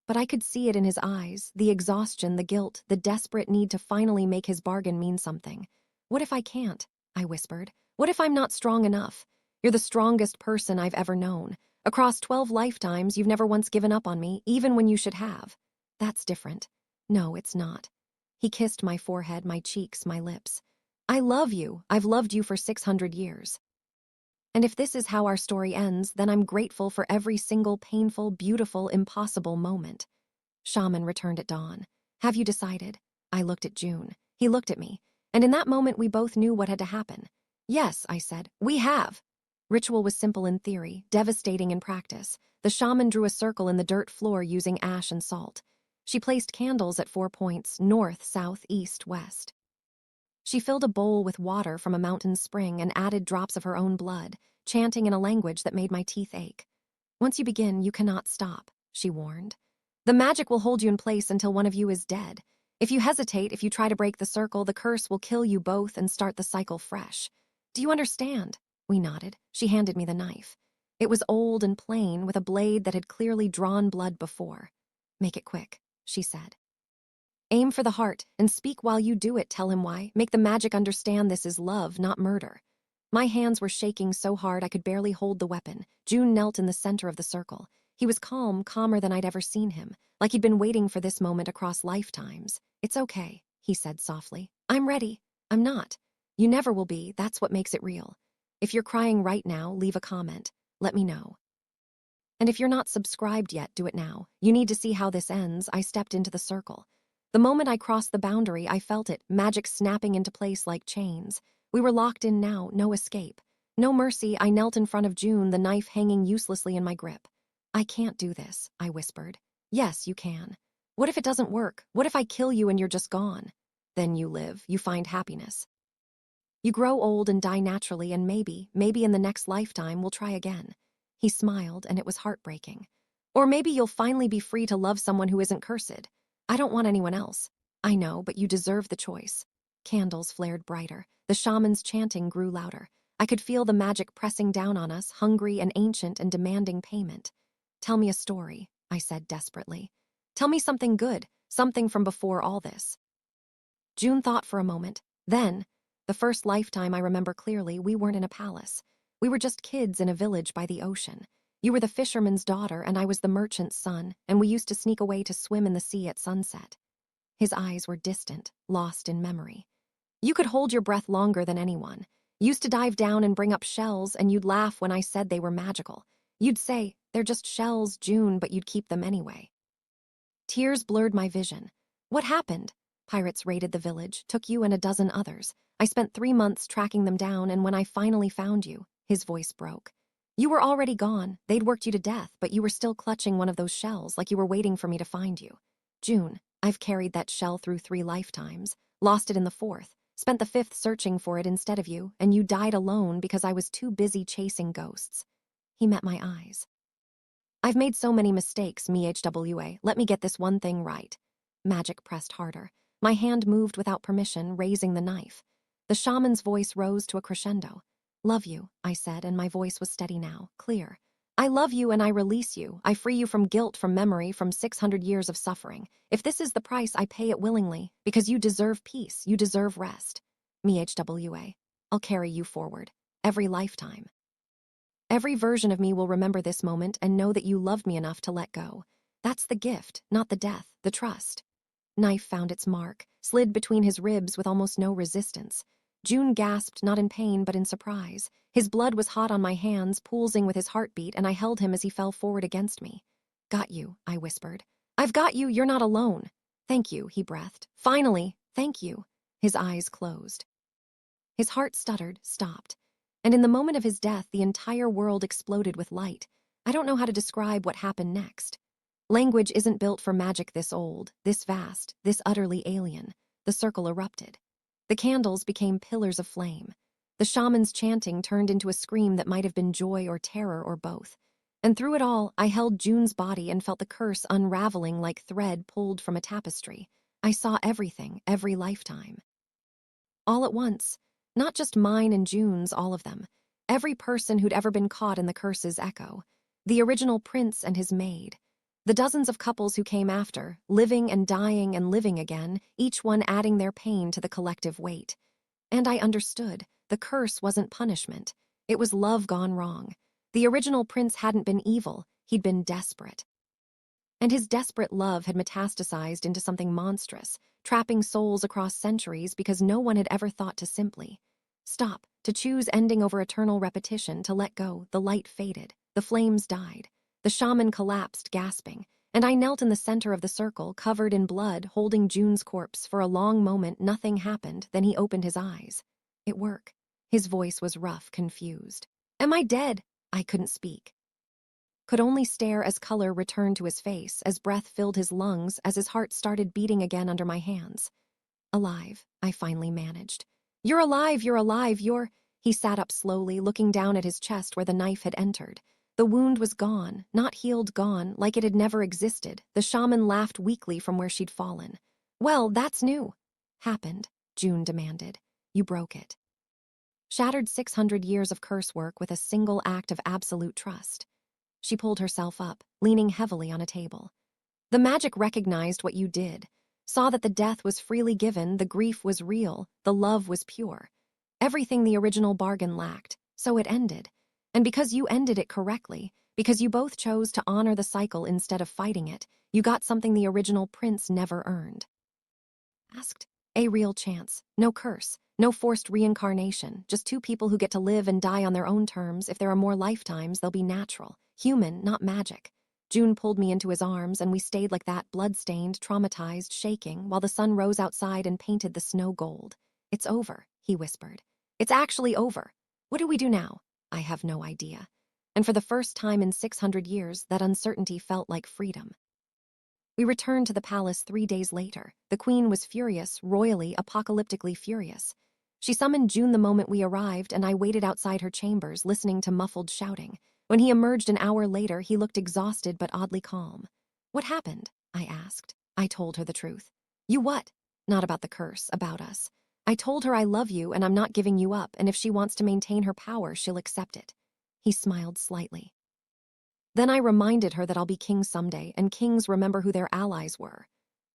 But I could see it in his eyes, the exhaustion, the guilt, the desperate need to finally make his bargain mean something. What if I can't? I whispered. What if I'm not strong enough? You're the strongest person I've ever known. Across 12 lifetimes, you've never once given up on me, even when you should have. That's different. No, it's not. He kissed my forehead, my cheeks, my lips. I love you. I've loved you for 600 years. And if this is how our story ends, then I'm grateful for every single painful, beautiful, impossible moment. Shaman returned at dawn. Have you decided? I looked at June. He looked at me. And in that moment, we both knew what had to happen. Yes, I said, we have. Ritual was simple in theory, devastating in practice. The shaman drew a circle in the dirt floor using ash and salt. She placed candles at 4 points, north, south, east, west. She filled a bowl with water from a mountain spring and added drops of her own blood, chanting in a language that made my teeth ache. Once you begin, you cannot stop, she warned. The magic will hold you in place until one of you is dead. If you hesitate, if you try to break the circle, the curse will kill you both and start the cycle fresh. Do you understand? We nodded. She handed me the knife. It was old and plain, with a blade that had clearly drawn blood before. Make it quick, she said. Aim for the heart, and speak while you do it, tell him why. Make the magic understand this is love, not murder. My hands were shaking so hard I could barely hold the weapon. June knelt in the center of the circle. He was calm, calmer than I'd ever seen him, like he'd been waiting for this moment across lifetimes. It's okay, he said softly. I'm ready. I'm not. You never will be, that's what makes it real. If you're crying right now, leave a comment. Let me know. And if you're not subscribed yet, do it now. You need to see how this ends. I stepped into the circle. The moment I crossed the boundary, I felt it, magic snapping into place like chains. We were locked in now, no escape. No mercy, I knelt in front of June, the knife hanging uselessly in my grip. I can't do this, I whispered. Yes, you can. What if it doesn't work? What if I kill you and you're just gone? Then you live, you find happiness. You grow old and die naturally, and maybe in the next lifetime we'll try again. He smiled, and it was heartbreaking. Or maybe you'll finally be free to love someone who isn't cursed. I don't want anyone else. I know, but you deserve the choice. Candles flared brighter. The shaman's chanting grew louder. I could feel the magic pressing down on us, hungry and ancient and demanding payment. Tell me a story, I said desperately. Tell me something good, something from before all this. June thought for a moment. Then, the first lifetime I remember clearly, we weren't in a palace. We were just kids in a village by the ocean. You were the fisherman's daughter, and I was the merchant's son, and we used to sneak away to swim in the sea at sunset. His eyes were distant, lost in memory. You could hold your breath longer than anyone. Used to dive down and bring up shells, and you'd laugh when I said they were magical. You'd say, they're just shells, June, but you'd keep them anyway. Tears blurred my vision. What happened? Pirates raided the village, took you and a dozen others. I spent 3 months tracking them down, and when I finally found you, his voice broke. You were already gone. They'd worked you to death, but you were still clutching one of those shells, like you were waiting for me to find you. June, I've carried that shell through 3 lifetimes, lost it in the 4th, spent the 5th searching for it instead of you, and you died alone because I was too busy chasing ghosts. He met my eyes. I've made so many mistakes, MHWA. Let me get this one thing right. Magic pressed harder. My hand moved without permission, raising the knife. The shaman's voice rose to a crescendo. Love you, I said, and my voice was steady now, clear. I love you and I release you. I free you from guilt, from memory, from 600 years of suffering. If this is the price, I pay it willingly, because you deserve peace, you deserve rest. MHWA. I'll carry you forward. Every lifetime. Every version of me will remember this moment and know that you loved me enough to let go. That's the gift, not the death, the trust. Knife found its mark, slid between his ribs with almost no resistance. June gasped, not in pain, but in surprise. His blood was hot on my hands, pulsing with his heartbeat, and I held him as he fell forward against me. Got you, I whispered. I've got you, you're not alone. Thank you, he breathed. Finally, thank you. His eyes closed. His heart stuttered, stopped. And in the moment of his death, the entire world exploded with light. I don't know how to describe what happened next. Language isn't built for magic this old, this vast, this utterly alien. The circle erupted. The candles became pillars of flame. The shaman's chanting turned into a scream that might have been joy or terror or both. And through it all, I held June's body and felt the curse unraveling like thread pulled from a tapestry. I saw everything, every lifetime. All at once. Not just mine and June's, all of them. Every person who'd ever been caught in the curse's echo. The original prince and his maid. The dozens of couples who came after, living and dying and living again, each one adding their pain to the collective weight. And I understood. The curse wasn't punishment. It was love gone wrong. The original prince hadn't been evil. He'd been desperate. And his desperate love had metastasized into something monstrous, trapping souls across centuries because no one had ever thought to simply stop, to choose ending over eternal repetition, to let go. The light faded. The flames died. The shaman collapsed, gasping, and I knelt in the center of the circle, covered in blood, holding June's corpse. For a long moment, nothing happened. Then he opened his eyes. It worked. His voice was rough, confused. Am I dead? I couldn't speak. Could only stare as color returned to his face, as breath filled his lungs, as his heart started beating again under my hands. Alive, I finally managed. You're alive, you're alive, you're... He sat up slowly, looking down at his chest where the knife had entered. The wound was gone, not healed, gone, like it had never existed. The shaman laughed weakly from where she'd fallen. Well, that's new. Happened, June demanded. You broke it. Shattered 600 years of curse work with a single act of absolute trust. She pulled herself up, leaning heavily on a table. The magic recognized what you did, saw that the death was freely given, the grief was real, the love was pure. Everything the original bargain lacked, so it ended. And because you ended it correctly, because you both chose to honor the cycle instead of fighting it, you got something the original prince never earned. Asked. A real chance. No curse. No forced reincarnation. Just two people who get to live and die on their own terms. If there are more lifetimes, they'll be natural. Human, not magic. June pulled me into his arms, and we stayed like that, blood-stained, traumatized, shaking, while the sun rose outside and painted the snow gold. It's over, he whispered. It's actually over. What do we do now? I have no idea. And for the first time in 600 years, that uncertainty felt like freedom. We returned to the palace 3 days later. The queen was furious, royally, apocalyptically furious. She summoned June the moment we arrived, and I waited outside her chambers, listening to muffled shouting. When he emerged an hour later, he looked exhausted but oddly calm. What happened? I asked. I told her the truth. You what? Not about the curse, about us. I told her I love you and I'm not giving you up, and if she wants to maintain her power, she'll accept it. He smiled slightly. Then I reminded her that I'll be king someday, and kings remember who their allies were.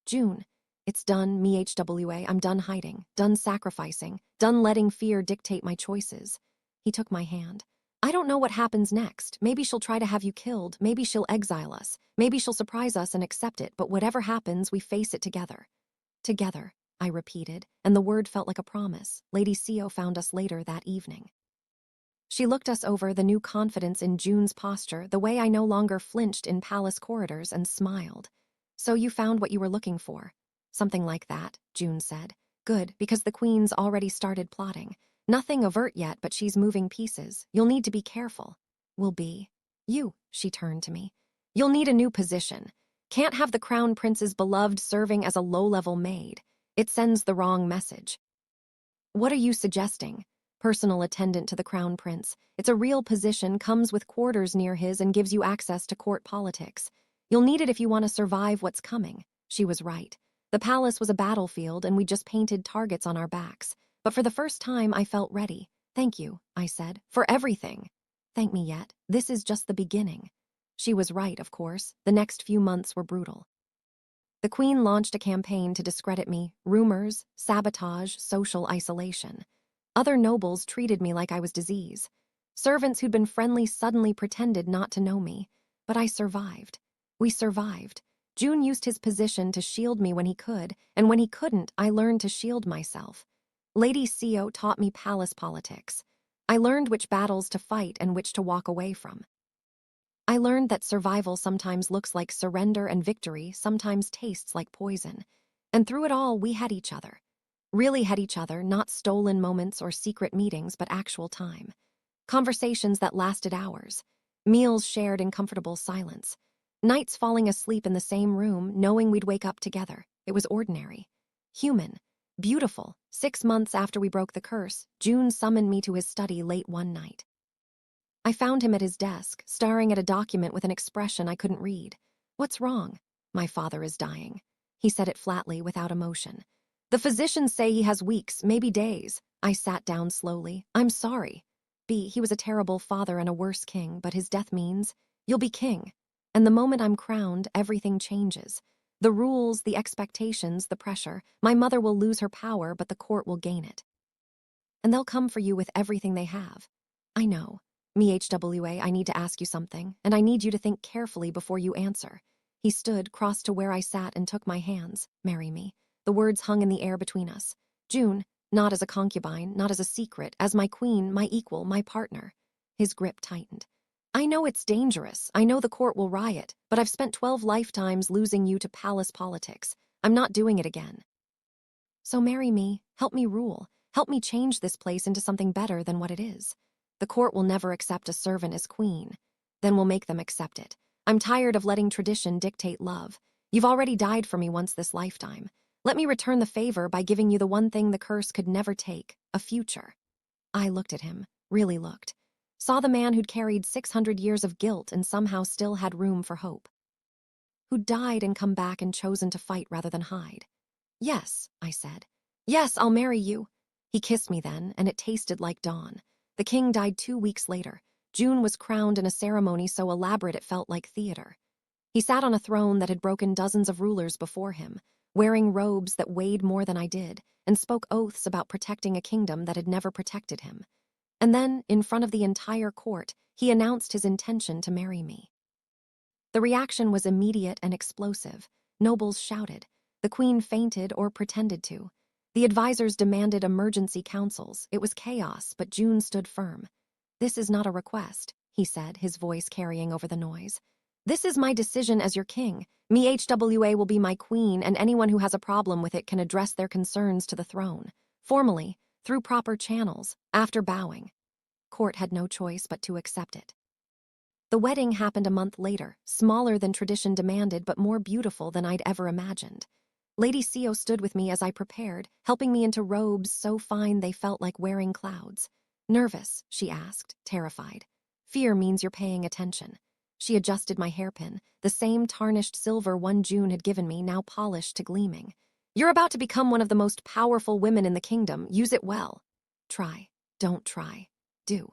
June, it's done, me HWA, I'm done hiding, done sacrificing, done letting fear dictate my choices. He took my hand. I don't know what happens next. Maybe she'll try to have you killed, maybe she'll exile us, maybe she'll surprise us and accept it, but whatever happens, we face it together. Together, I repeated, and the word felt like a promise. Lady Sio found us later that evening. She looked us over, the new confidence in June's posture, the way I no longer flinched in palace corridors, and smiled. So you found what you were looking for. Something like that, June said. Good, because the queen's already started plotting. Nothing overt yet, but she's moving pieces. You'll need to be careful. Will be. You, she turned to me. You'll need a new position. Can't have the crown prince's beloved serving as a low-level maid. It sends the wrong message. What are you suggesting? Personal attendant to the crown prince. It's a real position, comes with quarters near his, and gives you access to court politics. You'll need it if you want to survive what's coming. She was right. The palace was a battlefield, and we just painted targets on our backs. But for the first time, I felt ready. Thank you, I said, for everything. Thank me yet. This is just the beginning. She was right, of course. The next few months were brutal. The queen launched a campaign to discredit me. Rumors, sabotage, social isolation. Other nobles treated me like I was disease. Servants who'd been friendly suddenly pretended not to know me. But I survived. We survived. June used his position to shield me when he could, and when he couldn't, I learned to shield myself. Lady Sio taught me palace politics. I learned which battles to fight and which to walk away from. I learned that survival sometimes looks like surrender, and victory sometimes tastes like poison. And through it all, we had each other. Really had each other, not stolen moments or secret meetings, but actual time. Conversations that lasted hours. Meals shared in comfortable silence. Nights falling asleep in the same room, knowing we'd wake up together. It was ordinary. Human. Beautiful. 6 months after we broke the curse, June summoned me to his study late one night. I found him at his desk, staring at a document with an expression I couldn't read. "What's wrong?" "My father is dying." He said it flatly, without emotion. "The physicians say he has weeks, maybe days." I sat down slowly. "I'm sorry. B, he was a terrible father and a worse king, but his death means you'll be king. And the moment I'm crowned, everything changes. The rules, the expectations, the pressure. My mother will lose her power, but the court will gain it. And they'll come for you with everything they have." "I know. MHWA, I need to ask you something, and I need you to think carefully before you answer." He stood, crossed to where I sat, and took my hands. "Marry me." The words hung in the air between us. "June, not as a concubine, not as a secret, as my queen, my equal, my partner." His grip tightened. "I know it's dangerous. I know the court will riot, but I've spent 12 lifetimes losing you to palace politics. I'm not doing it again. So marry me, help me rule, help me change this place into something better than what it is. The court will never accept a servant as queen. Then we'll make them accept it. I'm tired of letting tradition dictate love. You've already died for me once this lifetime. Let me return the favor by giving you the one thing the curse could never take, a future." I looked at him, really looked. Saw the man who'd carried 600 years of guilt and somehow still had room for hope. Who'd died and come back and chosen to fight rather than hide. "Yes," I said. "Yes, I'll marry you." He kissed me then, and it tasted like dawn. The king died 2 weeks later. June was crowned in a ceremony so elaborate it felt like theater. He sat on a throne that had broken dozens of rulers before him, wearing robes that weighed more than I did, and spoke oaths about protecting a kingdom that had never protected him. And then, in front of the entire court, he announced his intention to marry me. The reaction was immediate and explosive. Nobles shouted. The queen fainted or pretended to. The advisors demanded emergency councils. It was chaos, but June stood firm. "This is not a request," he said, his voice carrying over the noise. "This is my decision as your king. MHWA will be my queen, and anyone who has a problem with it can address their concerns to the throne. Formally, through proper channels, after bowing." Court had no choice but to accept it. The wedding happened a month later, smaller than tradition demanded but more beautiful than I'd ever imagined. Lady Sio stood with me as I prepared, helping me into robes so fine they felt like wearing clouds. "Nervous?" she asked, terrified. "Fear means you're paying attention." She adjusted my hairpin, the same tarnished silver one June had given me, now polished to gleaming. "You're about to become one of the most powerful women in the kingdom. Use it well." "Try. Don't try. Do.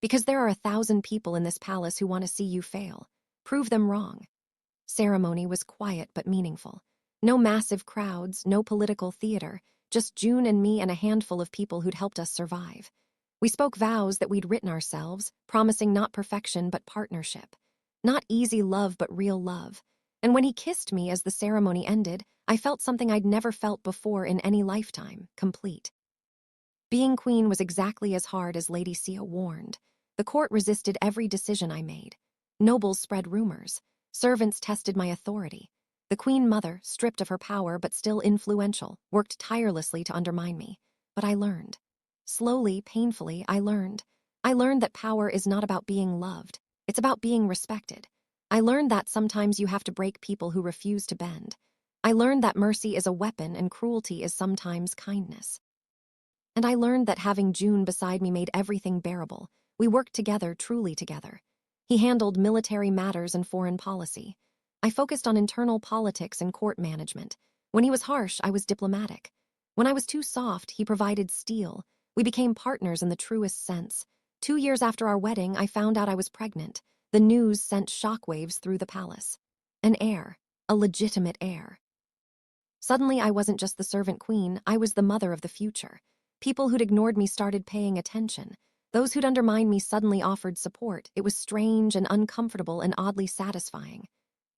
Because there are 1,000 people in this palace who want to see you fail. Prove them wrong." Ceremony was quiet but meaningful. No massive crowds, no political theater, just June and me and a handful of people who'd helped us survive. We spoke vows that we'd written ourselves, promising not perfection but partnership. Not easy love but real love. And when he kissed me as the ceremony ended, I felt something I'd never felt before in any lifetime, complete. Being queen was exactly as hard as Lady Sio warned. The court resisted every decision I made. Nobles spread rumors. Servants tested my authority. The queen mother, stripped of her power but still influential, worked tirelessly to undermine me. But I learned. Slowly, painfully, I learned. I learned that power is not about being loved. It's about being respected. I learned that sometimes you have to break people who refuse to bend. I learned that mercy is a weapon and cruelty is sometimes kindness. And I learned that having June beside me made everything bearable. We worked together, truly together. He handled military matters and foreign policy. I focused on internal politics and court management. When he was harsh, I was diplomatic. When I was too soft, he provided steel. We became partners in the truest sense. 2 years after our wedding, I found out I was pregnant. The news sent shockwaves through the palace. An heir, a legitimate heir. Suddenly, I wasn't just the servant queen, I was the mother of the future. People who'd ignored me started paying attention. Those who'd undermined me suddenly offered support. It was strange and uncomfortable and oddly satisfying.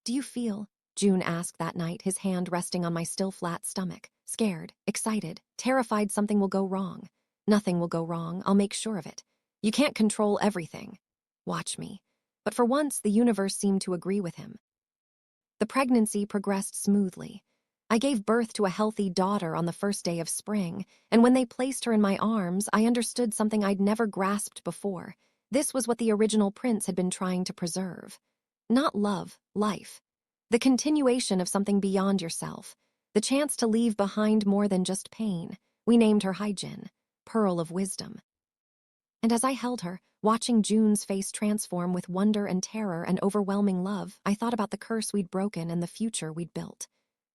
"Do you feel?" June asked that night, his hand resting on my still flat stomach. "Scared, excited, terrified something will go wrong." "Nothing will go wrong, I'll make sure of it. You can't control everything. Watch me." But for once, the universe seemed to agree with him. The pregnancy progressed smoothly. I gave birth to a healthy daughter on the first day of spring, and when they placed her in my arms, I understood something I'd never grasped before. This was what the original prince had been trying to preserve. Not love, life. The continuation of something beyond yourself. The chance to leave behind more than just pain. We named her Hyjin, Pearl of Wisdom. And as I held her, Watching June's face transform with wonder and terror and overwhelming love, I thought about the curse we'd broken and the future we'd built.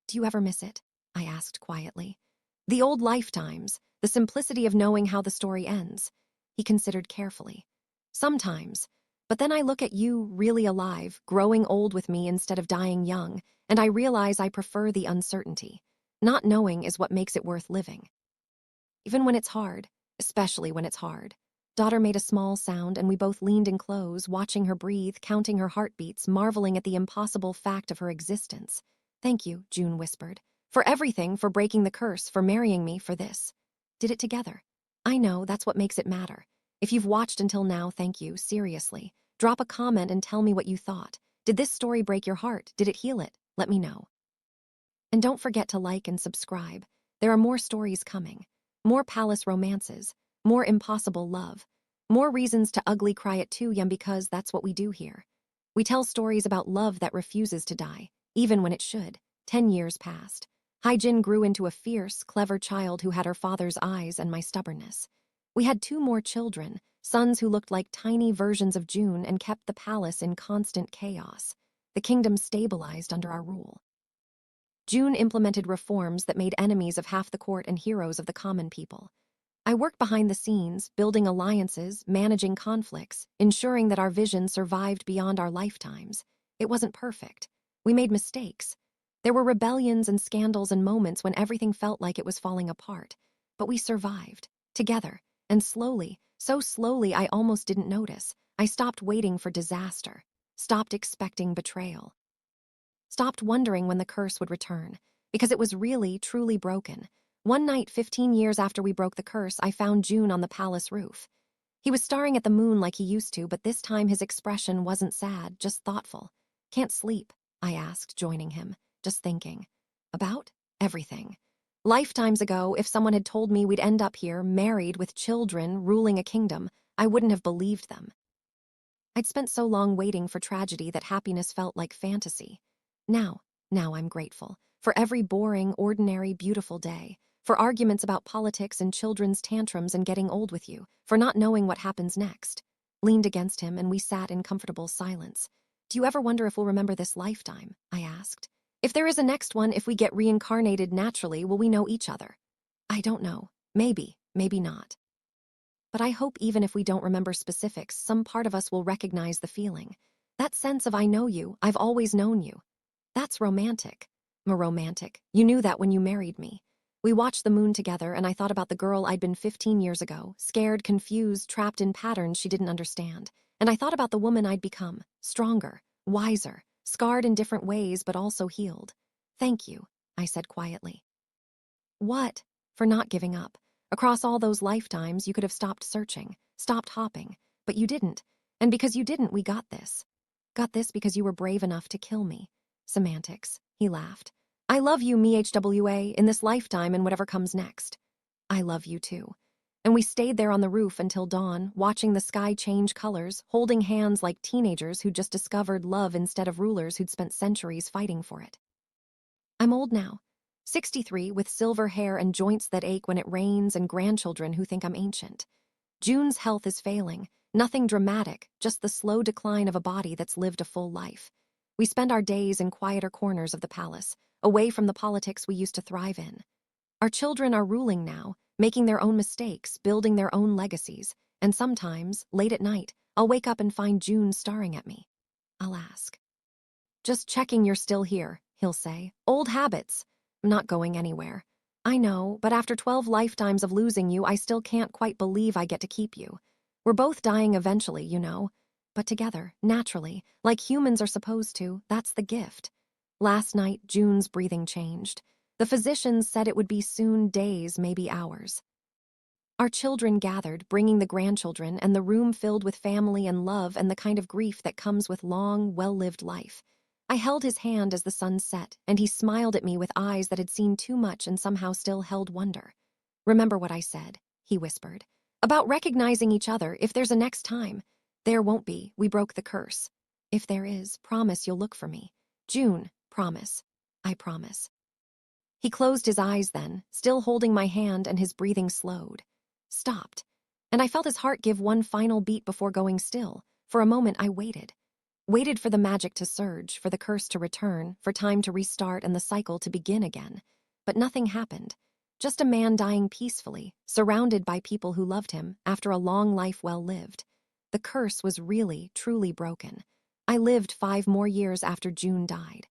Do you ever miss it? I asked quietly. The old lifetimes, the simplicity of knowing how the story ends. He considered carefully. Sometimes. But then I look at you, really alive, growing old with me instead of dying young, and I realize I prefer the uncertainty. Not knowing is what makes it worth living. Even when it's hard, especially when it's hard. Daughter made a small sound and we both leaned in close, watching her breathe, counting her heartbeats, marveling at the impossible fact of her existence. Thank you, June whispered. For everything, for breaking the curse, for marrying me, for this. Did it together. I know, that's what makes it matter. If you've watched until now, thank you, seriously. Drop a comment and tell me what you thought. Did this story break your heart? Did it heal it? Let me know. And don't forget to like and subscribe. There are more stories coming. More palace romances. More impossible love. More reasons to ugly cry at 2 because that's what we do here. We tell stories about love that refuses to die, even when it should. 10 years passed. Haijin grew into a fierce, clever child who had her father's eyes and my stubbornness. We had 2 more children, sons who looked like tiny versions of June and kept the palace in constant chaos. The kingdom stabilized under our rule. June implemented reforms that made enemies of half the court and heroes of the common people. I worked behind the scenes, building alliances, managing conflicts, ensuring that our vision survived beyond our lifetimes. It wasn't perfect. We made mistakes. There were rebellions and scandals and moments when everything felt like it was falling apart. But we survived, together, and slowly, so slowly I almost didn't notice. I stopped waiting for disaster, stopped expecting betrayal. Stopped wondering when the curse would return, because it was really, truly broken. One night, 15 years after we broke the curse, I found June on the palace roof. He was staring at the moon like he used to, but this time his expression wasn't sad, just thoughtful. Can't sleep, I asked, joining him, just thinking. About? Everything. Lifetimes ago, if someone had told me we'd end up here, married, with children, ruling a kingdom, I wouldn't have believed them. I'd spent so long waiting for tragedy that happiness felt like fantasy. Now I'm grateful. For every boring, ordinary, beautiful day. For arguments about politics and children's tantrums and getting old with you. For not knowing what happens next. Leaned against him and we sat in comfortable silence. Do you ever wonder if we'll remember this lifetime? I asked. If there is a next one, if we get reincarnated naturally, will we know each other? I don't know. Maybe, maybe not. But I hope even if we don't remember specifics, some part of us will recognize the feeling. That sense of I know you, I've always known you. That's romantic. Romantic. You knew that when you married me. We watched the moon together and I thought about the girl I'd been 15 years ago, scared, confused, trapped in patterns she didn't understand. And I thought about the woman I'd become, stronger, wiser, scarred in different ways but also healed. Thank you, I said quietly. What? For not giving up. Across all those lifetimes, you could have stopped searching, stopped hopping, but you didn't. And because you didn't, we got this. Got this because you were brave enough to kill me. Semantics, he laughed. I love you, me HWA, in this lifetime and whatever comes next. I love you too. And we stayed there on the roof until dawn, watching the sky change colors, holding hands like teenagers who'd just discovered love instead of rulers who'd spent centuries fighting for it. I'm old now. 63, with silver hair and joints that ache when it rains and grandchildren who think I'm ancient. June's health is failing. Nothing dramatic, just the slow decline of a body that's lived a full life. We spend our days in quieter corners of the palace, away from the politics we used to thrive in. Our children are ruling now, making their own mistakes, building their own legacies, and sometimes, late at night, I'll wake up and find June staring at me. I'll ask. Just checking you're still here, he'll say. Old habits. I'm not going anywhere. I know, but after 12 lifetimes of losing you, I still can't quite believe I get to keep you. We're both dying eventually, you know. But together, naturally, like humans are supposed to, that's the gift. Last night, June's breathing changed. The physicians said it would be soon days, maybe hours. Our children gathered, bringing the grandchildren, and the room filled with family and love and the kind of grief that comes with long, well-lived life. I held his hand as the sun set, and he smiled at me with eyes that had seen too much and somehow still held wonder. Remember what I said, he whispered. About recognizing each other, if there's a next time. There won't be, we broke the curse. If there is, promise you'll look for me. June, promise. I promise. He closed his eyes then, still holding my hand, and his breathing slowed. Stopped. And I felt his heart give one final beat before going still. For a moment, I waited. Waited for the magic to surge, for the curse to return, for time to restart and the cycle to begin again. But nothing happened. Just a man dying peacefully, surrounded by people who loved him, after a long life well lived. The curse was really, truly broken. I lived 5 more years after June died.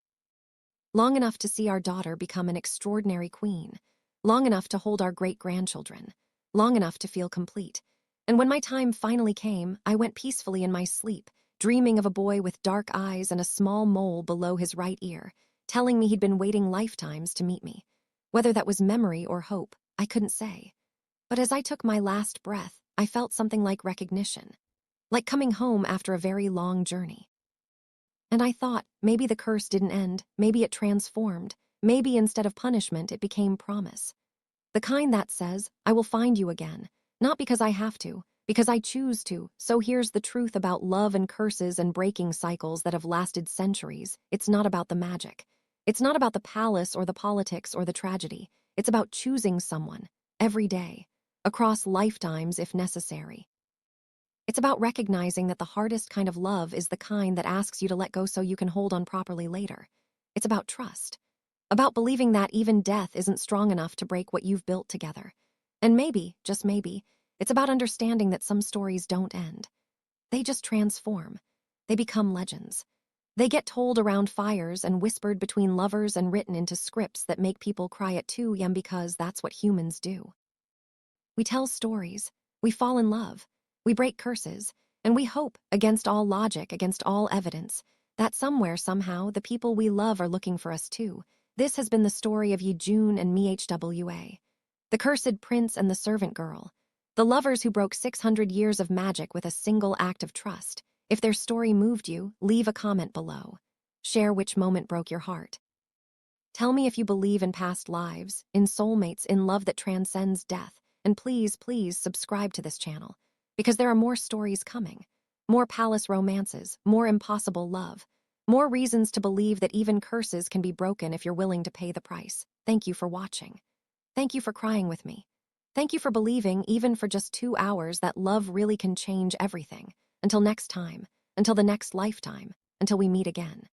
Long enough to see our daughter become an extraordinary queen. Long enough to hold our great-grandchildren. Long enough to feel complete. And when my time finally came, I went peacefully in my sleep, dreaming of a boy with dark eyes and a small mole below his right ear, telling me he'd been waiting lifetimes to meet me. Whether that was memory or hope, I couldn't say. But as I took my last breath, I felt something like recognition. Like coming home after a very long journey. And I thought, maybe the curse didn't end, maybe it transformed, maybe instead of punishment it became promise. The kind that says, I will find you again, not because I have to, because I choose to. So here's the truth about love and curses and breaking cycles that have lasted centuries. It's not about the magic. It's not about the palace or the politics or the tragedy. It's about choosing someone, every day, across lifetimes if necessary. It's about recognizing that the hardest kind of love is the kind that asks you to let go so you can hold on properly later. It's about trust. About believing that even death isn't strong enough to break what you've built together. And maybe, just maybe, it's about understanding that some stories don't end. They just transform. They become legends. They get told around fires and whispered between lovers and written into scripts that make people cry at 2 a.m. because that's what humans do. We tell stories. We fall in love. We break curses. And we hope, against all logic, against all evidence, that somewhere, somehow, the people we love are looking for us too. This has been the story of Yi Jun and Mhwa. The cursed prince and the servant girl. The lovers who broke 600 years of magic with a single act of trust. If their story moved you, leave a comment below. Share which moment broke your heart. Tell me if you believe in past lives, in soulmates, in love that transcends death. And please, please subscribe to this channel. Because there are more stories coming. More palace romances, more impossible love. More reasons to believe that even curses can be broken if you're willing to pay the price. Thank you for watching. Thank you for crying with me. Thank you for believing, even for just 2 hours, that love really can change everything. Until next time, until the next lifetime, until we meet again.